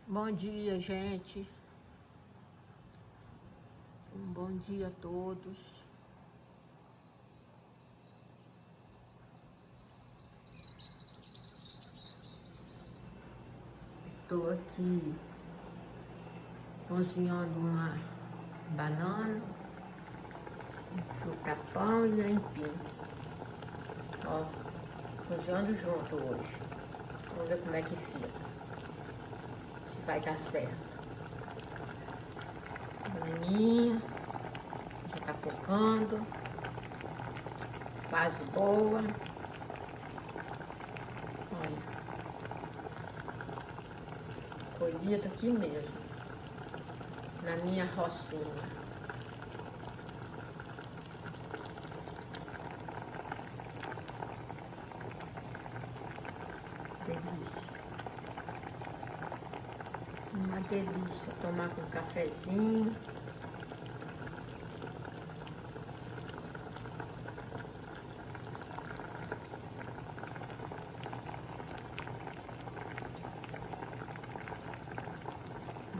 Bom dia, gente. Um bom dia a todos. Estou aqui cozinhando uma banana, um fruta-pão e aipim. Ó, cozinhando junto hoje. Vamos ver como é que fica. Se vai dar certo. Bananinha, já tá focando. Quase boa. Olha, colhida aqui mesmo, na minha rocinha. Delícia. Uma delícia tomar com um cafezinho.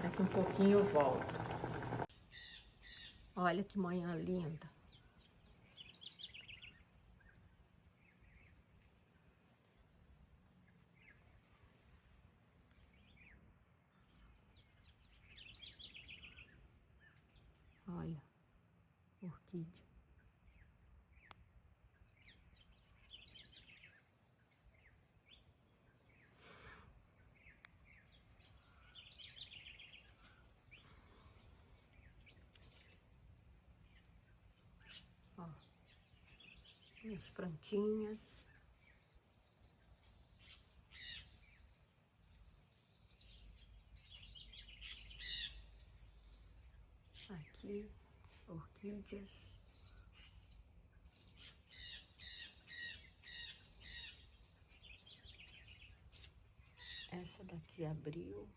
Daqui um pouquinho eu volto. Olha que manhã linda. Olha, orquídea. Ó, as plantinhas. Aqui, orquídeas. Essa daqui abriu.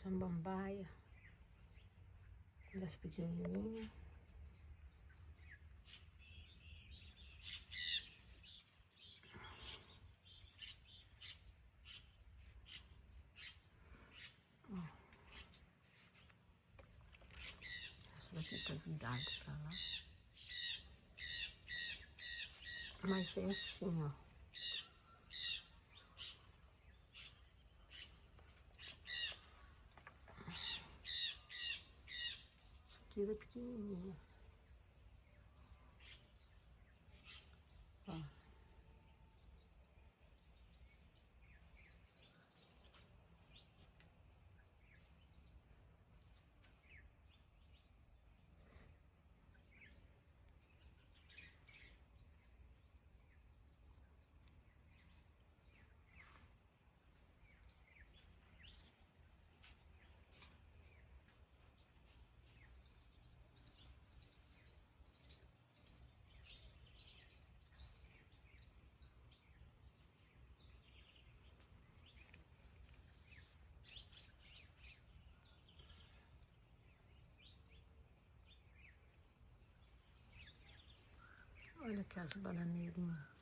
Samambaia. Das pequenininhas. Ó, essa daqui tá virada pra lá. Mas é assim, ó. Essa aqui é pequenininha. Ó. Olha aqui as bananeirinhas.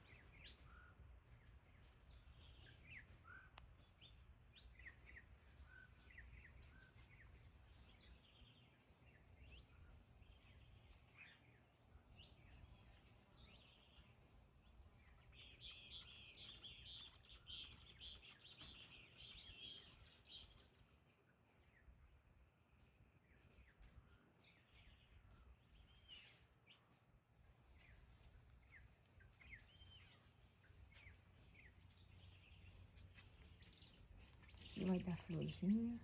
Aqui vai dar florzinha.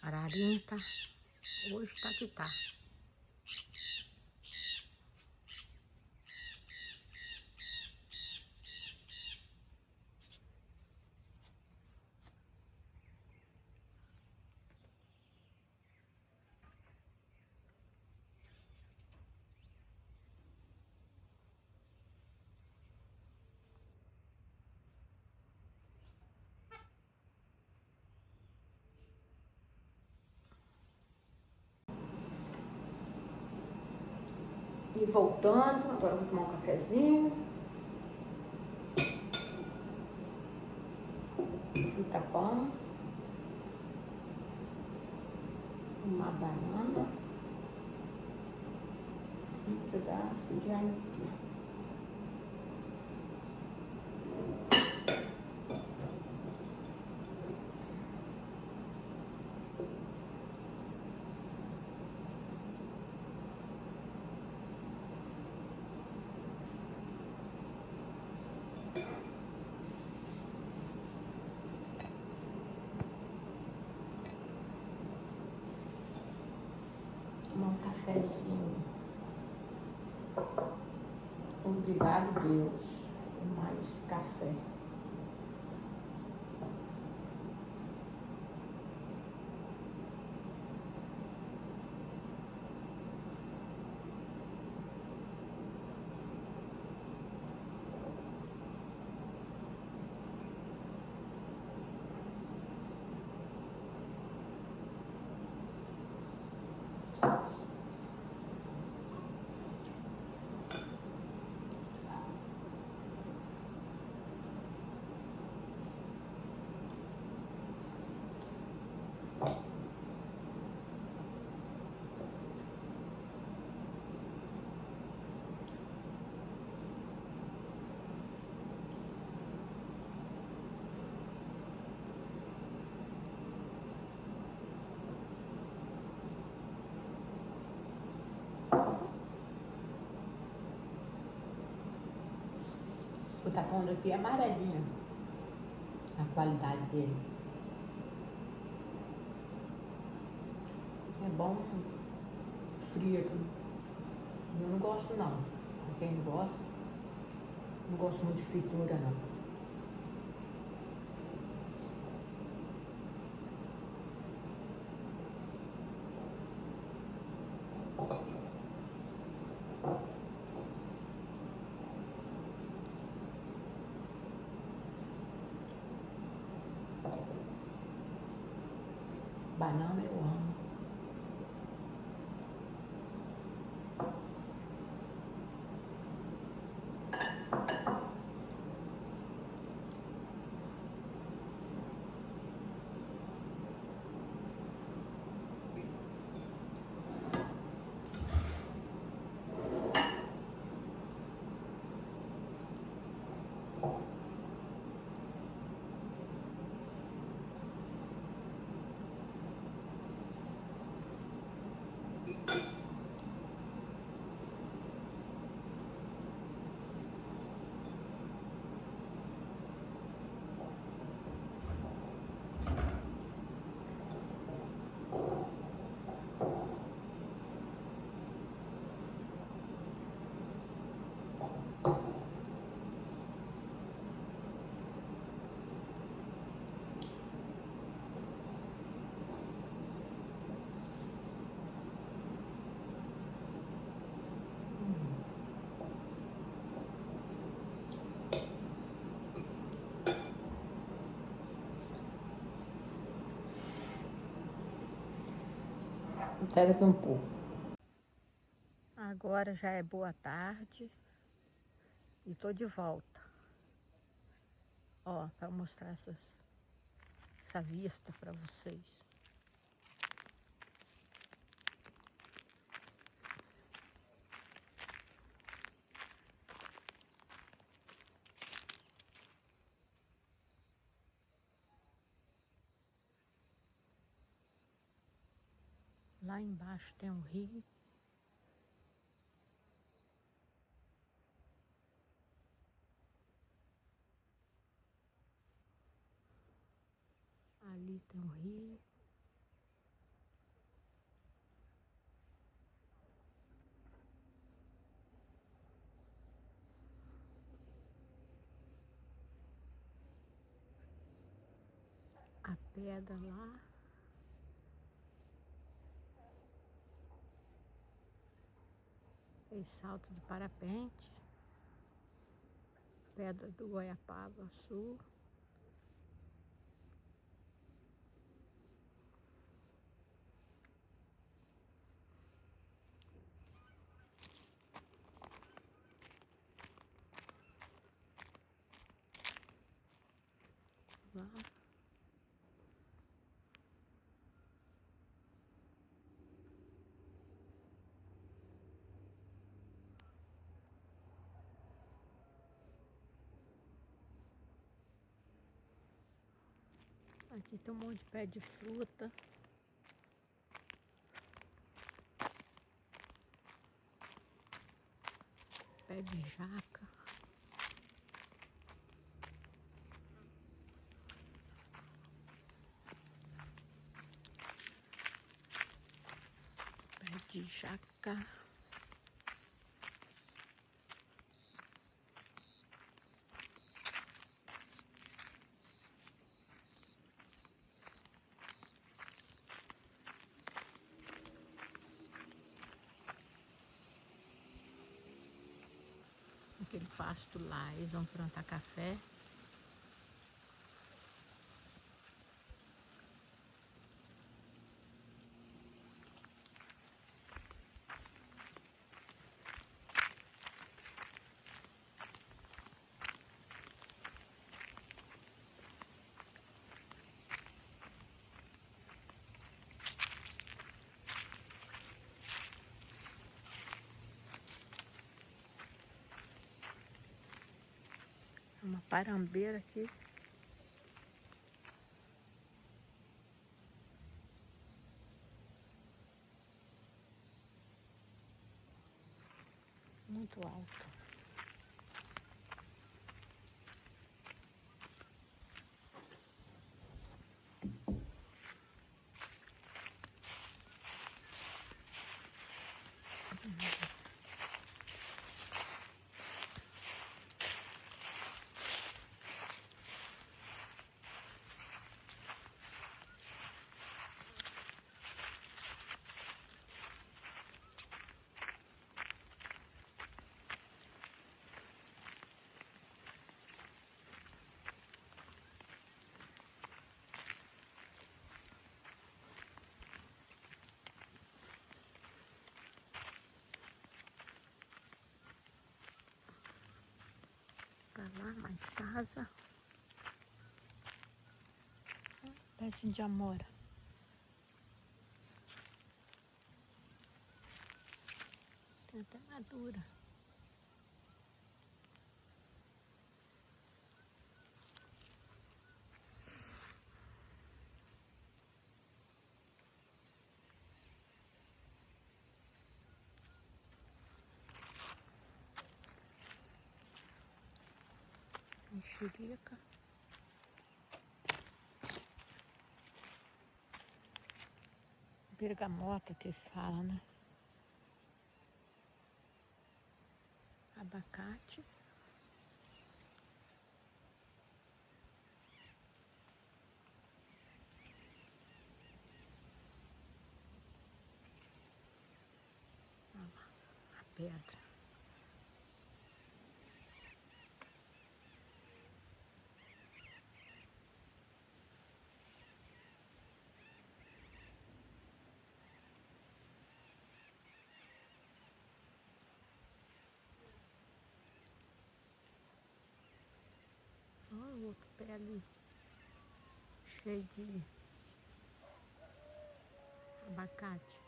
Ararinta. Hoje tá que tá. E voltando, agora eu vou tomar um cafezinho. Fruta-pão. Uma banana. E um pedaço de aipim. Tomar um cafezinho. Obrigado, Deus, por mais café. O tapão daqui é amarelinho, a qualidade dele. É bom frito. Eu não gosto não. Pra quem gosta, não gosto muito de fritura não. Banana eu amo. Até daqui um pouco. Agora já é boa tarde e tô de volta. Ó, para mostrar essa vista para vocês. Lá embaixo tem um rio. Ali tem um rio. A pedra lá. Fez salto de parapente. Pedra do Goiapava Sul. lá. Aqui tem um monte de pé de fruta. Pé de jaca. Pé de jaca. Aquele pasto lá, eles vão plantar café. Uma parambeira aqui. Muito alto. Pra lá, mais casa. Pezinho de amora. Tem até madura. Mexerica. Bergamota que fala, né? Abacate. Olha lá, a pedra. Olha o outro pé ali. Cheio de abacate.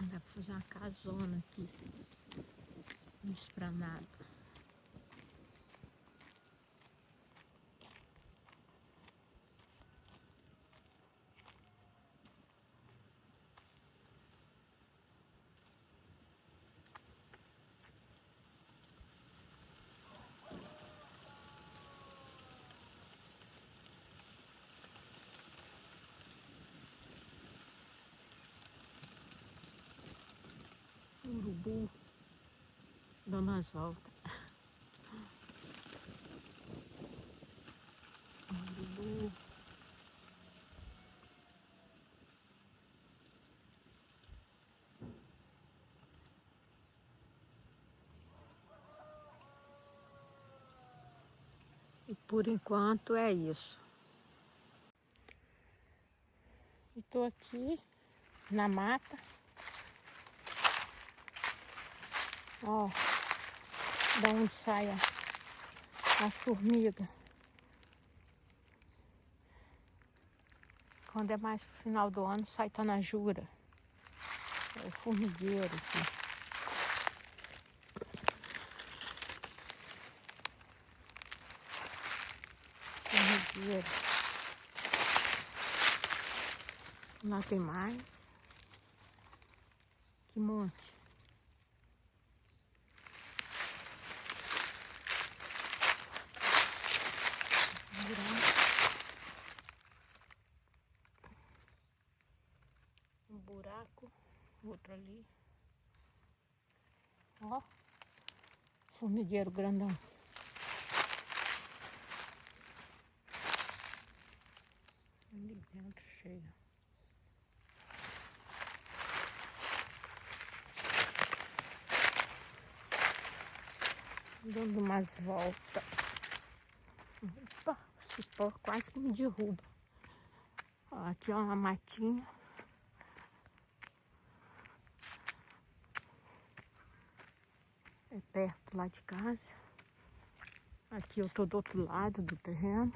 Dá pra fazer uma casona aqui. No esplanado. Urubu dando as voltas. Urubu. Por enquanto é isso. Estou aqui na mata. Ó, da onde sai a formiga. Quando é mais pro final do ano, sai tanajura. É o formigueiro aqui. Formigueiro. Lá tem mais. Que monte. Um buraco. Outro ali. Ó. Formigueiro grandão. Ali dentro cheio. Dando umas voltas. Opa, esse pó quase que me derruba. Ó, aqui é uma matinha. É perto lá de casa. Aqui eu tô do outro lado do terreno.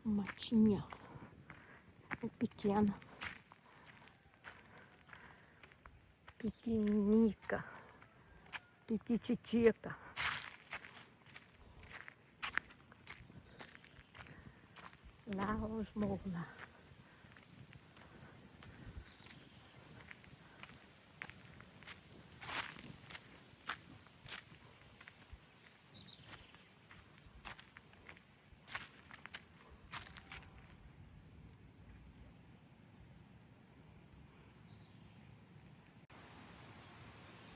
Matinha. É pequena. Pequenica. Piquititita. Lá os morros lá.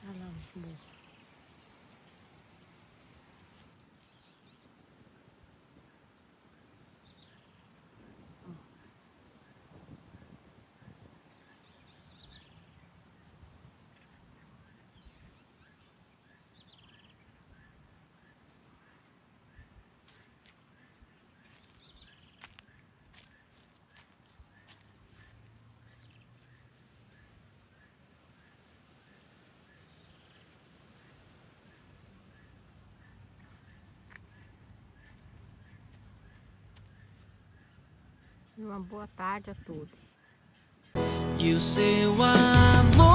Olha lá os morros. Uma boa tarde a todos. E o seu amor